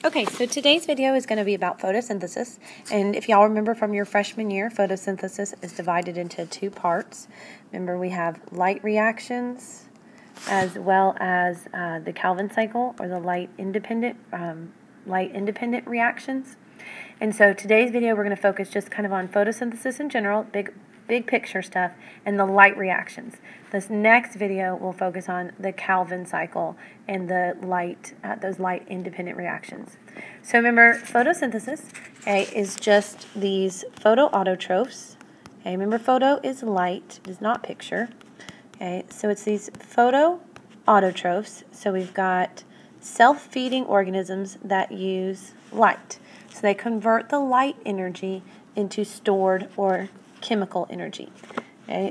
Okay, so today's video is going to be about photosynthesis, and if y'all remember from your freshman year, photosynthesis is divided into two parts. Remember, we have light reactions as well as the Calvin cycle, or the light independent reactions. And so today's video we're going to focus just kind of on photosynthesis in general, big picture stuff, and the light reactions. This next video will focus on the Calvin cycle and the those light independent reactions. So remember, photosynthesis is just these photoautotrophs. Remember, photo is light, it is not picture. So it's these photoautotrophs. So we've got self-feeding organisms that use light. So they convert the light energy into stored or chemical energy.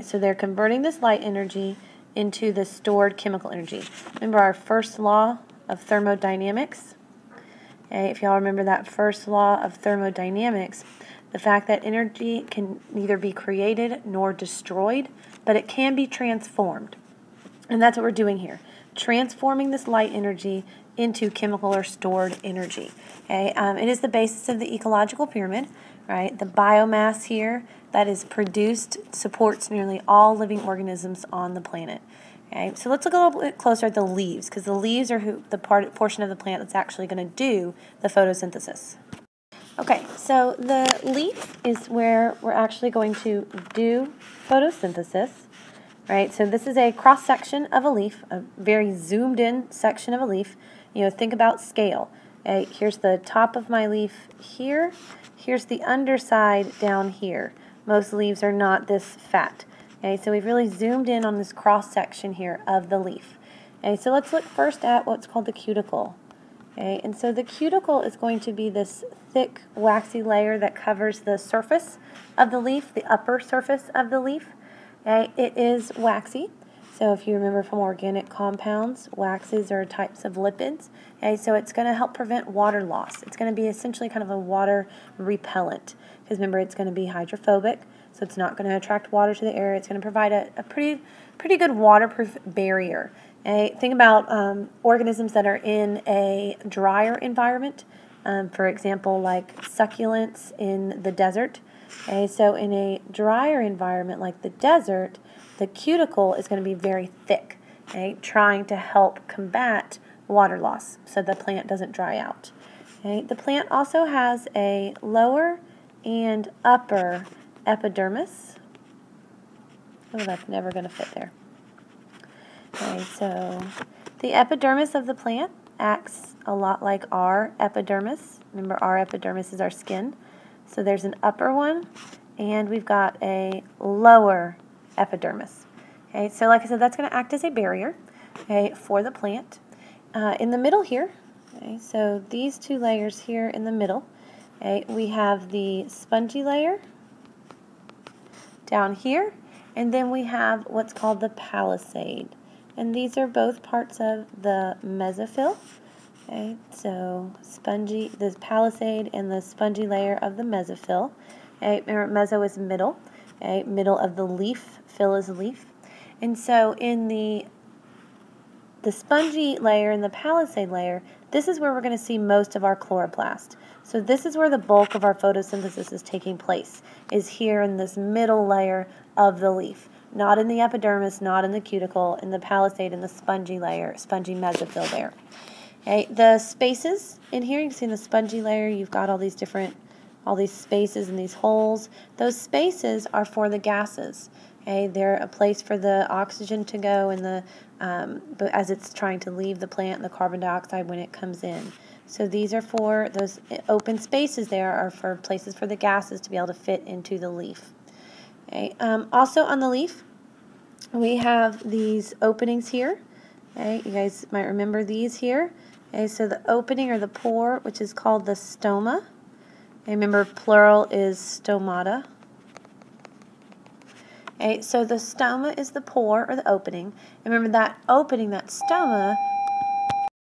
So they're converting this light energy into the stored chemical energy. Remember our first law of thermodynamics? If y'all remember that first law of thermodynamics, the fact that energy can neither be created nor destroyed, but it can be transformed. And that's what we're doing here, transforming this light energy into chemical or stored energy. It is the basis of the ecological pyramid, right? The biomass here that is produced supports nearly all living organisms on the planet. So let's look a little bit closer at the leaves, because the leaves are the portion of the plant that's actually going to do the photosynthesis. Okay, so the leaf is where we're actually going to do photosynthesis, right? So this is a cross-section of a leaf, a very zoomed-in section of a leaf. Think about scale. Here's the top of my leaf here. Here's the underside down here. Most leaves are not this fat. So we've really zoomed in on this cross-section here of the leaf. So let's look first at what's called the cuticle. And so the cuticle is going to be this thick, waxy layer that covers the surface of the leaf, the upper surface of the leaf. It is waxy. So if you remember from organic compounds, waxes are types of lipids. So it's going to help prevent water loss. It's going to be essentially kind of a water repellent, because remember, it's going to be hydrophobic, so it's not going to attract water to the air. It's going to provide a pretty good waterproof barrier. Think about organisms that are in a drier environment, for example, like succulents in the desert. So in a drier environment like the desert, the cuticle is going to be very thick, trying to help combat water loss so the plant doesn't dry out. The plant also has a lower and upper epidermis. Oh, that's never going to fit there. So the epidermis of the plant acts a lot like our epidermis. Remember, our epidermis is our skin. So there's an upper one, and we've got a lower epidermis. So like I said, that's going to act as a barrier for the plant. In the middle here, so these two layers here in the middle, we have the spongy layer down here, and then we have what's called the palisade. And these are both parts of the mesophyll. So the palisade and the spongy layer of the mesophyll. Remember, meso is middle. Middle of the leaf, phyll is leaf. And so in the spongy layer and the palisade layer, this is where we're going to see most of our chloroplast. So this is where the bulk of our photosynthesis is taking place, is here in this middle layer of the leaf. Not in the epidermis, not in the cuticle, in the palisade and the spongy layer, spongy mesophyll there. The spaces in here, you can see in the spongy layer, you've got all these spaces and these holes. Those spaces are for the gases. They're a place for the oxygen to go, and but as it's trying to leave the plant, the carbon dioxide when it comes in. So these are for those open spaces. There are for places for the gases to be able to fit into the leaf. Also on the leaf, we have these openings here. You guys might remember these here. So the opening or the pore, which is called the stoma. Remember, plural is stomata. So the stoma is the pore or the opening. And remember, that opening, that stoma,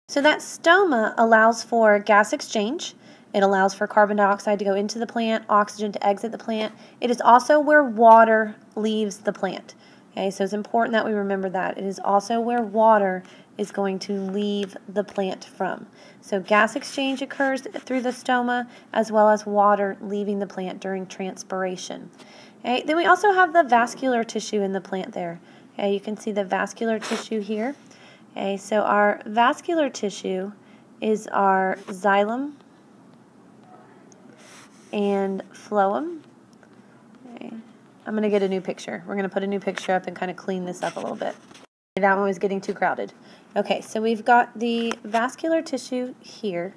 so that stoma allows for gas exchange. It allows for carbon dioxide to go into the plant, oxygen to exit the plant. It is also where water leaves the plant. So it's important that we remember that. It is also where water is going to leave the plant from. So gas exchange occurs through the stoma, as well as water leaving the plant during transpiration. Okay, then we also have the vascular tissue in the plant there. Okay, you can see the vascular tissue here. Okay, so our vascular tissue is our xylem and phloem. Okay. I'm going to get a new picture. We're going to put a new picture up and kind of clean this up a little bit. That one was getting too crowded. Okay, so we've got the vascular tissue here.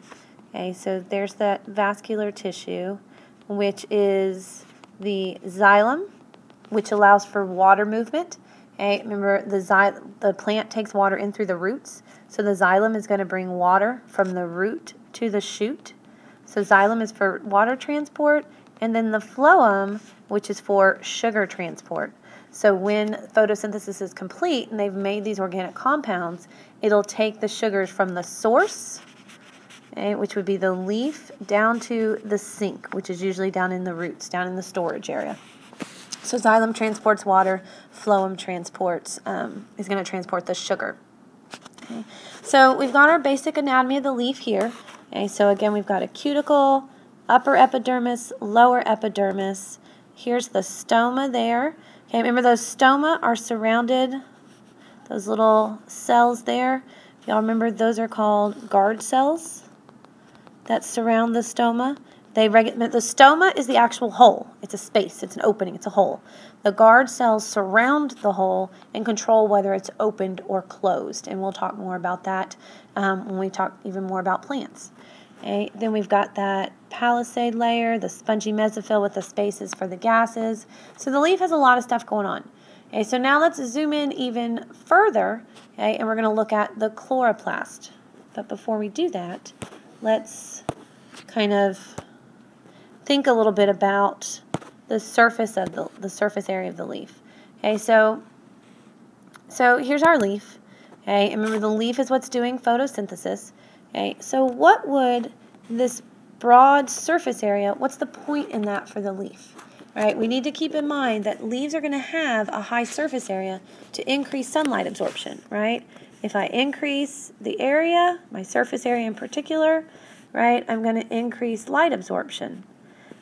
Okay, so there's that vascular tissue, which is the xylem, which allows for water movement. Okay, remember the plant takes water in through the roots, so the xylem is going to bring water from the root to the shoot. So xylem is for water transport, and then the phloem, which is for sugar transport. So when photosynthesis is complete and they've made these organic compounds, it'll take the sugars from the source, okay, which would be the leaf, down to the sink, which is usually down in the roots, down in the storage area. So xylem transports water, phloem transports, is going to transport the sugar. Okay. So we've got our basic anatomy of the leaf here. Okay, so again, we've got a cuticle, upper epidermis, lower epidermis. Here's the stoma there. Okay, remember those stoma are surrounded, those little cells there. If y'all remember, those are called guard cells that surround the stoma. The stoma is the actual hole. It's a space, it's an opening, it's a hole. The guard cells surround the hole and control whether it's opened or closed. And we'll talk more about that when we talk even more about plants. Okay, then we've got that palisade layer, the spongy mesophyll with the spaces for the gases. So the leaf has a lot of stuff going on. Okay, so now let's zoom in even further, okay, and we're going to look at the chloroplast. But before we do that, let's kind of think a little bit about the surface of the surface area of the leaf. Okay, so here's our leaf. Okay, and remember the leaf is what's doing photosynthesis. Okay, so what would this broad surface area, what's the point in that for the leaf? All right, we need to keep in mind that leaves are going to have a high surface area to increase sunlight absorption, right? If I increase the area, my surface area in particular, right, I'm going to increase light absorption.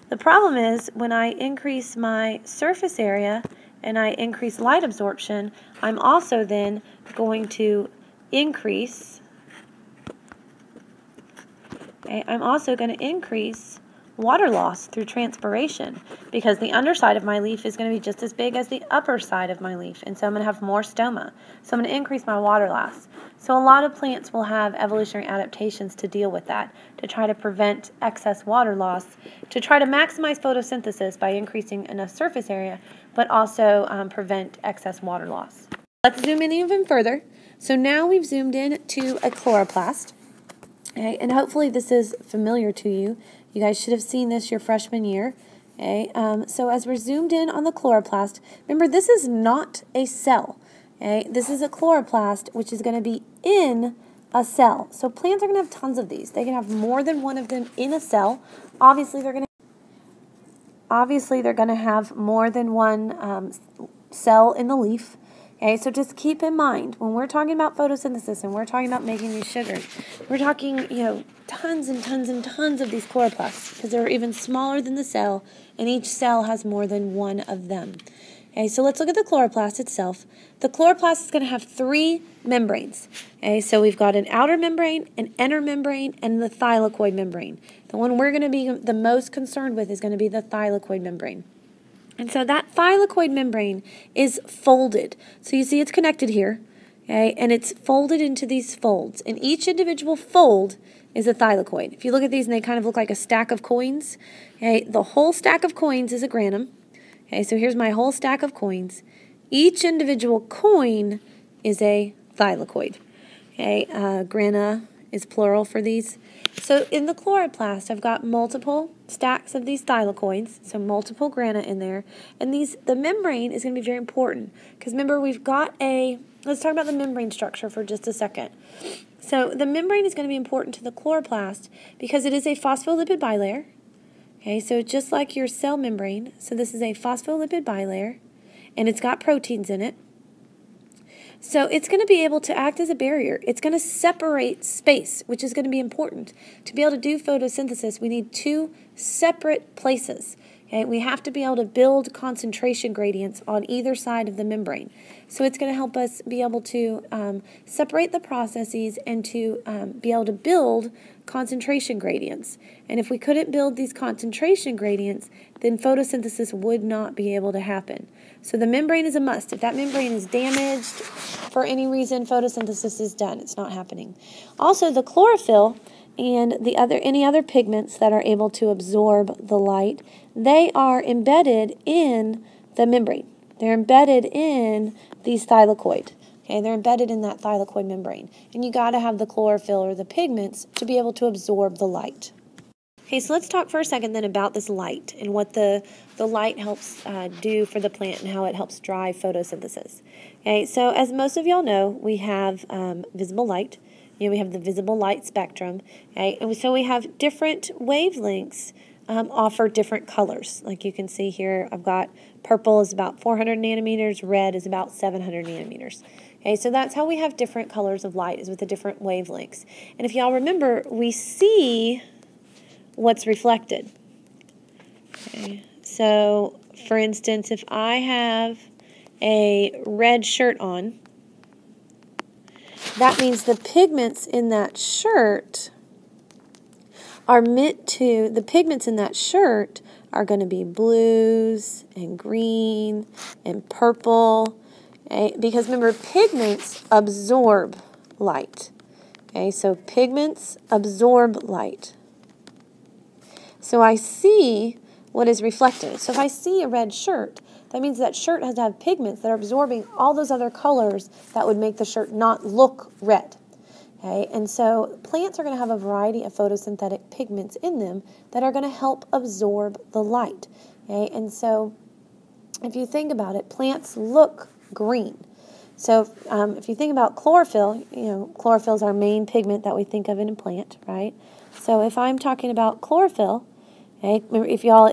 The problem is when I increase my surface area and I increase light absorption, I'm also then going to increase water loss through transpiration because the underside of my leaf is going to be just as big as the upper side of my leaf, and so I'm going to have more stoma. So I'm going to increase my water loss. So a lot of plants will have evolutionary adaptations to deal with that, to try to prevent excess water loss, to try to maximize photosynthesis by increasing enough surface area, but also prevent excess water loss. Let's zoom in even further. So now we've zoomed in to a chloroplast. Okay, and hopefully this is familiar to you. You guys should have seen this your freshman year. Okay, so as we're zoomed in on the chloroplast, remember this is not a cell. Okay, this is a chloroplast, which is going to be in a cell. So plants are going to have tons of these. They can have more than one of them in a cell. Obviously, they're going to have more than one cell in the leaf. Okay, so just keep in mind, when we're talking about photosynthesis and we're talking about making these sugars, we're talking, tons and tons and tons of these chloroplasts because they're even smaller than the cell, and each cell has more than one of them. Okay, so let's look at the chloroplast itself. The chloroplast is going to have three membranes. Okay, so we've got an outer membrane, an inner membrane, and the thylakoid membrane. The one we're going to be the most concerned with is going to be the thylakoid membrane. And so that thylakoid membrane is folded. So you see it's connected here, okay, and it's folded into these folds. And each individual fold is a thylakoid. If you look at these and they kind of look like a stack of coins, okay, the whole stack of coins is a granum. Okay, so here's my whole stack of coins. Each individual coin is a thylakoid. Okay, grana is plural for these. So in the chloroplast, I've got multiple stacks of these thylakoids, so multiple grana in there. And the membrane is going to be very important because remember we've got let's talk about the membrane structure for just a second. So the membrane is going to be important to the chloroplast because it is a phospholipid bilayer. Okay, so just like your cell membrane, so this is a phospholipid bilayer, and it's got proteins in it. So it's going to be able to act as a barrier. It's going to separate space, which is going to be important. To be able to do photosynthesis, we need two separate places. Okay? We have to be able to build concentration gradients on either side of the membrane. So it's going to help us be able to separate the processes and to be able to build concentration gradients. And if we couldn't build these concentration gradients, then photosynthesis would not be able to happen. So the membrane is a must. If that membrane is damaged for any reason, photosynthesis is done. It's not happening. Also, the chlorophyll and any other pigments that are able to absorb the light, they are embedded in the membrane. They're embedded in these thylakoid. Okay, they're embedded in that thylakoid membrane. And you got to have the chlorophyll or the pigments to be able to absorb the light. Okay, so let's talk for a second then about this light and what the light helps do for the plant and how it helps drive photosynthesis. Okay, so as most of y'all know, we have visible light. We have the visible light spectrum. Okay, and so we have different wavelengths offer different colors. Like you can see here, I've got purple is about 400 nanometers, red is about 700 nanometers. Okay, so that's how we have different colors of light, is with the different wavelengths. And if y'all remember, we see what's reflected. Okay, so for instance, if I have a red shirt on, that means the pigments in that shirt are the pigments in that shirt are going to be blues and green and purple. Okay? Because remember, pigments absorb light. Okay, so pigments absorb light. So I see what is reflected. So if I see a red shirt, that means that shirt has to have pigments that are absorbing all those other colors that would make the shirt not look red. Okay, and so plants are going to have a variety of photosynthetic pigments in them that are going to help absorb the light. Okay, and so if you think about it, plants look green. So if you think about chlorophyll, chlorophyll is our main pigment that we think of in a plant, right? So if I'm talking about chlorophyll, okay,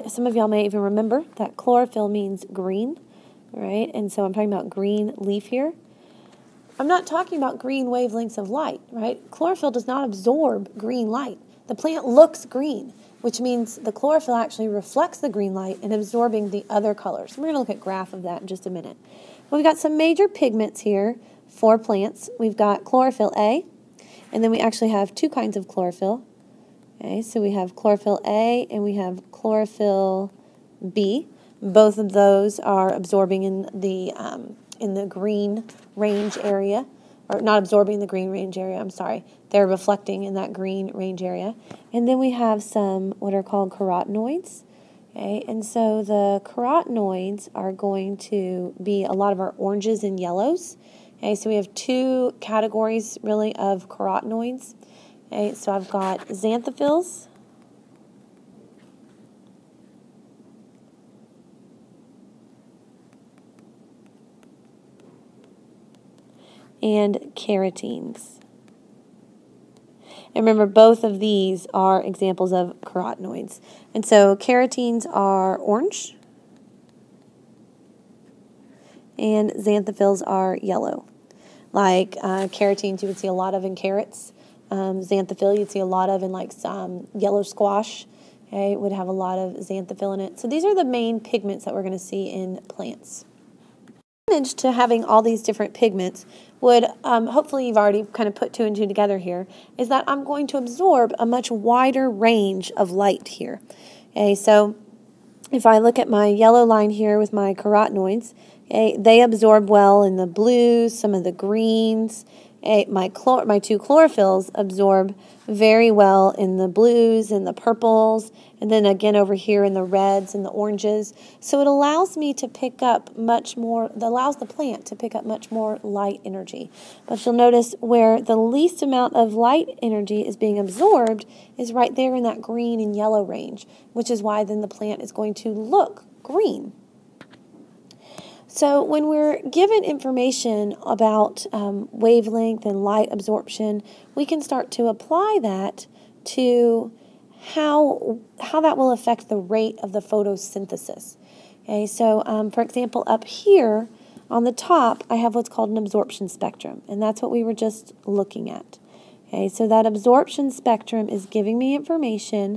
some of y'all may even remember that chlorophyll means green, right? And so I'm talking about green leaf here. I'm not talking about green wavelengths of light, right? Chlorophyll does not absorb green light. The plant looks green, which means the chlorophyll actually reflects the green light and absorbing the other colors. We're going to look at a graph of that in just a minute. We've got some major pigments here for plants. We've got chlorophyll A, and then we actually have two kinds of chlorophyll. Okay, so we have chlorophyll A and we have chlorophyll B. Both of those are absorbing in the green range area, or not absorbing the green range area, I'm sorry. They're reflecting in that green range area. And then we have some what are called carotenoids. Okay, and so the carotenoids are going to be a lot of our oranges and yellows. Okay, so we have two categories really of carotenoids. Okay, so I've got xanthophylls and carotenes. And remember, both of these are examples of carotenoids. And so carotenes are orange and xanthophylls are yellow. Like carotenes you would see a lot of in carrots. Xanthophyll you'd see a lot of in like yellow squash. Okay, would have a lot of xanthophyll in it. So these are the main pigments that we're going to see in plants. The advantage to having all these different pigments would, hopefully you've already kind of put two and two together here, is that I'm going to absorb a much wider range of light here. Okay, so if I look at my yellow line here with my carotenoids, okay, they absorb well in the blues, some of the greens. My two chlorophylls absorb very well in the blues and the purples, and then again over here in the reds and the oranges. So it allows me to pick up much more, it allows the plant to pick up much more light energy. But you'll notice where the least amount of light energy is being absorbed is right there in that green and yellow range, which is why then the plant is going to look green. So when we're given information about wavelength and light absorption, we can start to apply that to how that will affect the rate of the photosynthesis. Okay, so for example, up here, On the top, I have what's called an absorption spectrum, and that's what we were just looking at. Okay, so that absorption spectrum is giving me information